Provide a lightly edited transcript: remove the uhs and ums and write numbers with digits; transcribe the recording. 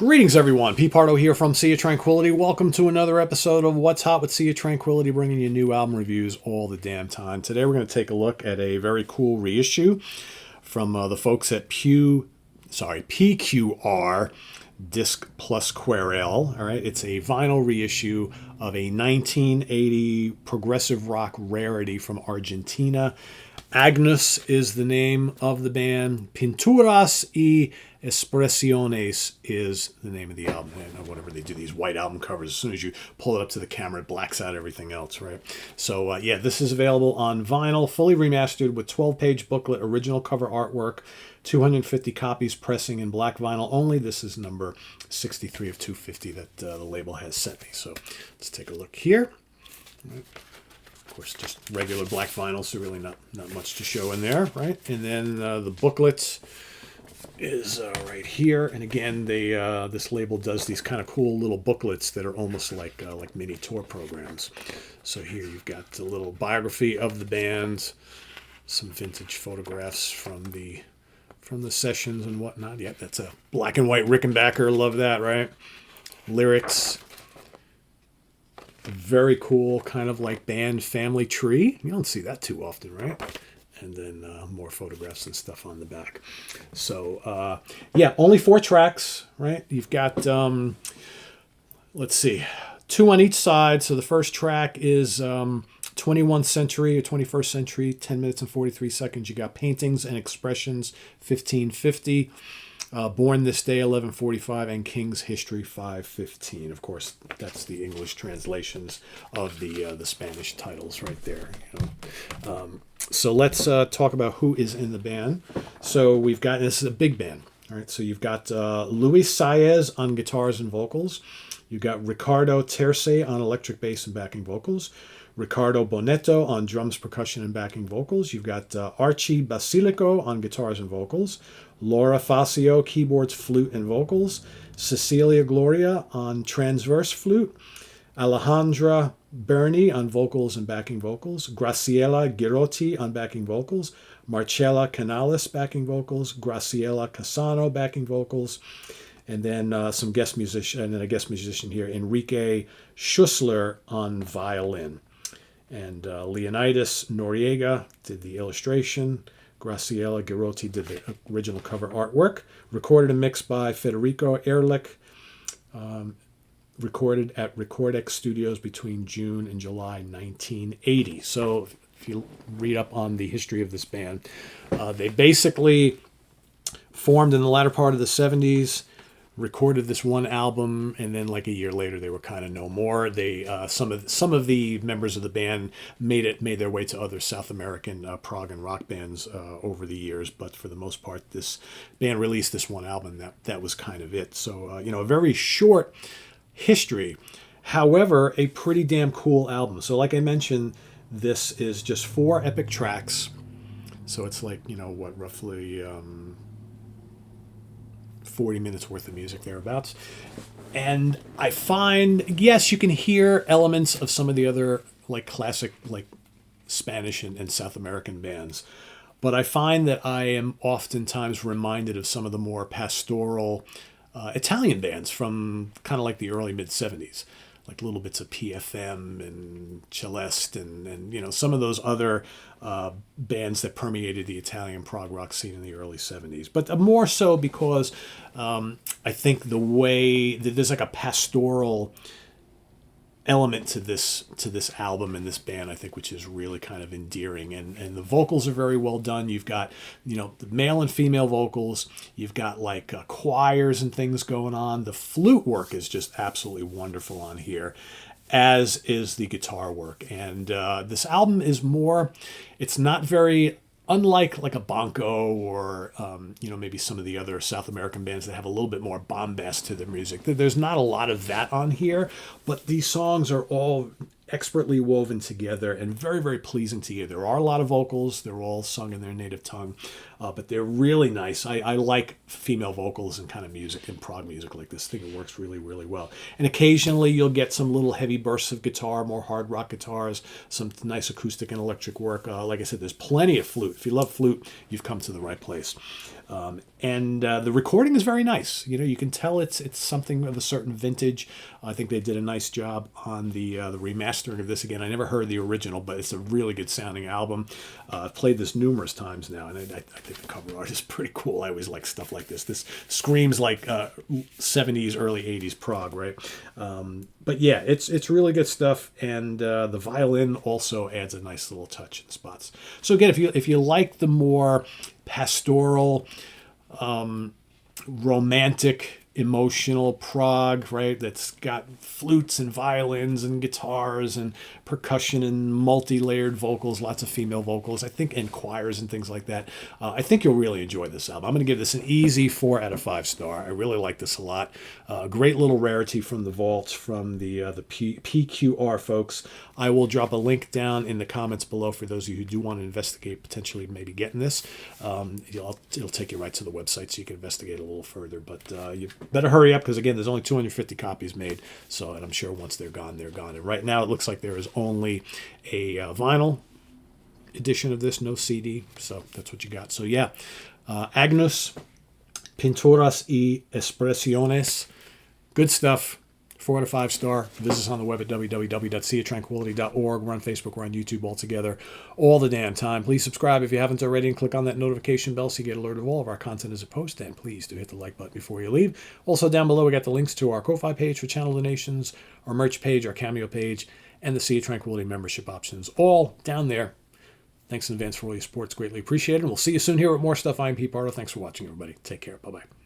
Greetings, everyone. Pete Pardo here from Sea of Tranquility. Welcome to another episode of What's Hot with Sea of Tranquility, bringing you new album reviews all the damn time. Today, we're going to take a look at a very cool reissue from the folks at PQR Disc Plus Querel. All right, it's a vinyl reissue of a 1980 progressive rock rarity from Argentina. Agnus is the name of the band. Pinturas Y Expresiones is the name of the album. And whatever they do, these white album covers, as soon as you pull it up to the camera, it blacks out everything else, right? So, yeah, this is available on vinyl, fully remastered with 12-page booklet, original cover artwork, 250 copies pressing in black vinyl only. This is number 63 of 250 that the label has sent me. So let's take a look here. All right. Of course, just regular black vinyl, so really not much to show in there, right? And then the booklet is right here. And again, they this label does these kind of cool little booklets that are almost like mini tour programs. So here you've got a little biography of the band, some vintage photographs from the sessions and whatnot. Yeah, that's a black and white Rickenbacker. Love that, right? Lyrics. Very cool, kind of like band family tree. You don't see that too often, right? And then more photographs and stuff on the back. So, yeah, only 4 tracks, right? You've got, let's see, 2 on each side. So the first track is 21st century or 21st century, 10 minutes and 43 seconds. You got Paintings and Expressions, 1550. Born This Day, 1145, and King's History, 515. Of course, that's the English translations of the Spanish titles right there. You know? So let's talk about who is in the band. So we've got, this is a big band. All right, so you've got Luis Saez on guitars and vocals. You've got Ricardo Terce on electric bass and backing vocals. Ricardo Bonetto on drums, percussion, and backing vocals. You've got Archie Basilico on guitars and vocals. Laura Facio, keyboards, flute, and vocals. Cecilia Gloria on transverse flute. Alejandra Berni on vocals and backing vocals. Graciela Girotti on backing vocals. Marcella Canales backing vocals. Graciela Casano backing vocals. And then some guest musician, and then a guest musician here, Enrique Schussler on violin. And Leonidas Noriega did the illustration. Graciela Girotti did the original cover artwork. Recorded and mixed by Federico Ehrlich. Recorded at Recordex Studios between June and July 1980. So if you read up on the history of this band, they basically formed in the latter part of the 70s, recorded this one album, and then like a year later they were kind of no more. They some of the members of the band made their way to other South American prog and rock bands over the years, but for the most part this band released this one album. That was kind of it. So a very short history, however a pretty damn cool album. So like I mentioned, this is just 4 epic tracks, so it's like roughly 40 minutes worth of music thereabouts. And I find, yes, you can hear elements of some of the other like classic like Spanish and South American bands, but I find that I am oftentimes reminded of some of the more pastoral Italian bands from kind of like the early mid-70s, like little bits of PFM and Celeste and some of those other bands that permeated the Italian prog rock scene in the early 70s. But more so because I think the way that there's like a pastoral element to this album and this band, I think, which is really kind of endearing, and the vocals are very well done. You've got the male and female vocals, you've got like choirs and things going on. The flute work is just absolutely wonderful on here, as is the guitar work. And this album is it's not very unlike like a Bonco or maybe some of the other South American bands that have a little bit more bombast to their music. There's not a lot of that on here, but these songs are all expertly woven together and very, very pleasing to hear. There are a lot of vocals. They're all sung in their native tongue, but they're really nice. I like female vocals and kind of music and prog music like this. I think it works really, really well. And occasionally you'll get some little heavy bursts of guitar, more hard rock guitars, some nice acoustic and electric work. Like I said, there's plenty of flute. If you love flute, you've come to the right place. And the recording is very nice. You know, you can tell it's something of a certain vintage. I think they did a nice job on the remastering of this. Again, I never heard the original, but it's a really good sounding album. I've played this numerous times now, and I think the cover art is pretty cool. I always like stuff like this. This screams like 70s, early 80s prog, right? But yeah, it's really good stuff, and the violin also adds a nice little touch in spots. So again, if you like the more pastoral, romantic, emotional prog, right? That's got flutes and violins and guitars and percussion and multi-layered vocals, lots of female vocals, I think, and choirs and things like that. I think you'll really enjoy this album. I'm going to give this an easy 4 out of 5 star. I really like this a lot. Great little rarity from the vaults from the PQR folks. I will drop a link down in the comments below for those of you who do want to investigate potentially maybe getting this. It'll take you right to the website so you can investigate a little further. But you better hurry up because, again, there's only 250 copies made. So, and I'm sure once they're gone, they're gone. And right now it looks like there is only a vinyl edition of this, no CD. So that's what you got. So yeah, Agnus Pinturas Y Expresiones. Good stuff. 4 out of 5 star. Visit us on the web at www.seatranquility.org. We're on Facebook. We're on YouTube all together all the damn time. Please subscribe if you haven't already and click on that notification bell so you get alerted of all of our content as it posts. And please do hit the like button before you leave. Also down below we got the links to our Ko-Fi page for channel donations, our merch page, our Cameo page, and the Sea of Tranquility membership options. All down there. Thanks in advance for all your support. It's greatly appreciated. And we'll see you soon here with more stuff. I'm Pete Pardo. Thanks for watching, everybody. Take care. Bye-bye.